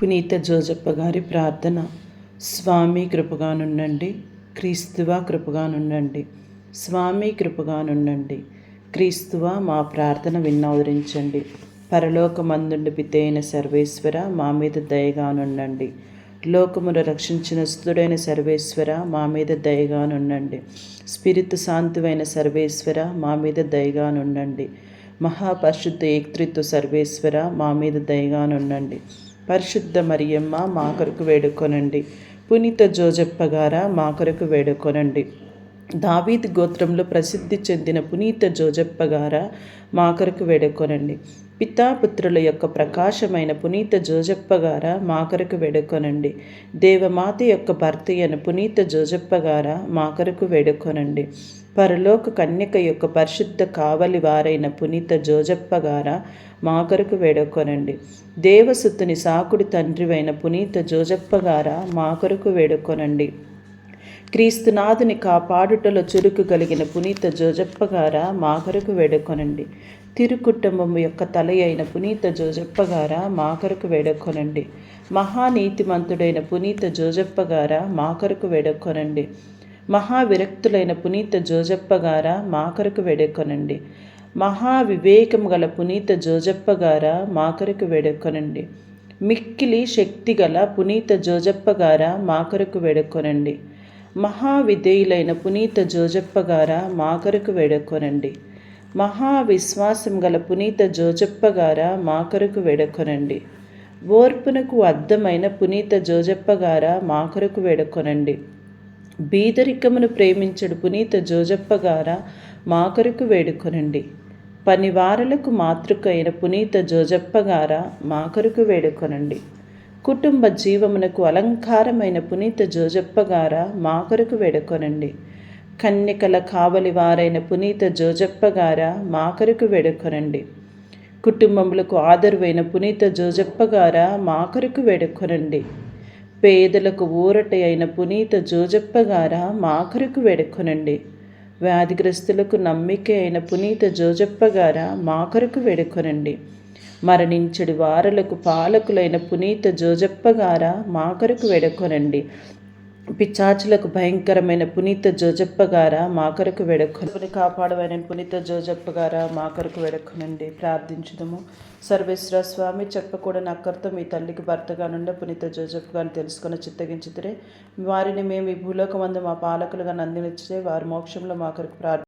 పునీత జోజప్ప గారి ప్రార్థన. స్వామి కృపగానుండండి, క్రీస్తువా కృపగానుండండి, స్వామి కృపగానుండండి, క్రీస్తువా మా ప్రార్థన విన్నవరించండి. పరలోకమందుండి పితైన సర్వేశ్వర మా మీద దయగానుండండి. లోకమును రక్షించిన స్తుడైన సర్వేశ్వర మా మీద దయగానుండండి. స్పిరితు శాంతువైన సర్వేశ్వర మా మీద దయగానుండండి. మహాపరిశుద్ధ ఏకత్రిత్వ సర్వేశ్వర మా మీద దయగానుండండి. పరిశుద్ధ మరియమ్మ మా కొరకు వేడుకొనండి. పునీత జోజప్ప గారా మా కొరకు వేడుకొనండి. దావీద్ గోత్రంలో ప్రసిద్ధి చెందిన పునీత జోజప్ప గారా మా కొరకు వేడుకొనండి. పితాపుత్రుల యొక్క ప్రకాశమైన పునీత జోజప్ప గారా మా కొరకు వేడుకొనండి. దేవమాత యొక్క భర్త అయిన పునీత జోజప్ప గారా మా కొరకు వేడుకొనండి. పరలోక కన్యక యొక్క పరిశుద్ధ కావలి వారైన పునీత జోజప్ప గారా మా కొరకు వేడుకొనండి. దేవసుతుని సాకుడి తండ్రివైన పునీత జోజప్ప గారా మా కొరకు వేడుకొనండి. క్రీస్తునాథుని కాపాడుటలో చురుకు కలిగిన పునీత జోజప్ప గారా మా కొరకు వేడుకొనండి. తిరుకుటుంబం యొక్క తల అయిన పునీత జోజప్ప గారా మా కొరకు వేడుకొనండి. మహానీతిమంతుడైన పునీత జోజప్ప గారా మా కొరకు వేడుకొనండి. మహావిరక్తులైన పునీత జోజప్ప గారా మా కొరకు వేడుకొనండి. మహావివేకము గల పునీత జోజప్ప గారా మా కొరకు వేడుకొనండి. మిక్కిలి శక్తి గల పునీత జోజప్ప గారా మా కొరకు వేడుకొనండి. మహావిధేయులైన పునీత జోజప్ప గారా మా కొరకు వేడుకొనండి. మహావిశ్వాసం గల పునీత జోజప్ప గారా మా కొరకు వేడుకొనండి. ఓర్పునకు అద్దమైన పునీత జోజప్ప గారా మా కొరకు వేడుకొనండి. బీదరికమును ప్రేమించడు పునీత జోజప్ప గారా మా కొరకు వేడుకొనండి. పనివారలకు మాతృక అయిన పునీత జోజప్ప గారా మా కొరకు వేడుకొనండి. కుటుంబ జీవమునకు అలంకారమైన పునీత జోజప్ప గారా మా కొరకు వేడుకొనండి. కన్యకల కావలి వారైన పునీత జోజప్ప గారా మా కొరకు వేడుకొనండి. కుటుంబములకు ఆదరువైన పునీత జోజప్ప గారా మా కొరకు వేడుకొనండి. పేదలకు ఊరట అయిన పునీత జోజప్ప గారా మా కొరకు వేడుకొనండి. వ్యాధిగ్రస్తులకు నమ్మిక అయిన పునీత జోజప్ప గారా మా కొరకు వేడుకొనండి. మరణించడి వారలకు పాలకులైన పునీత జోజప్ప గారా మా కొరకు వేడుకొనండి. పిచాచులకు భయంకరమైన పునీత జోజప్ప గారా మా కొరకు వేడుకొని కాపాడవైన పునీత జోజప్ప గారా మా కొరకు వేడుకొనండి. ప్రార్థించుదము. సర్వేశ్వర స్వామి చెప్పకూడని అక్కర్తో మీ తల్లికి భర్తగా నుండి పునీత జోజప్ప గారిని తెలుసుకొని చిత్తగించితే వారిని మేము ఈ భూలోకమందు మా పాలకులుగా నందినిచ్చితే వారి మోక్షంలో మా కొరకు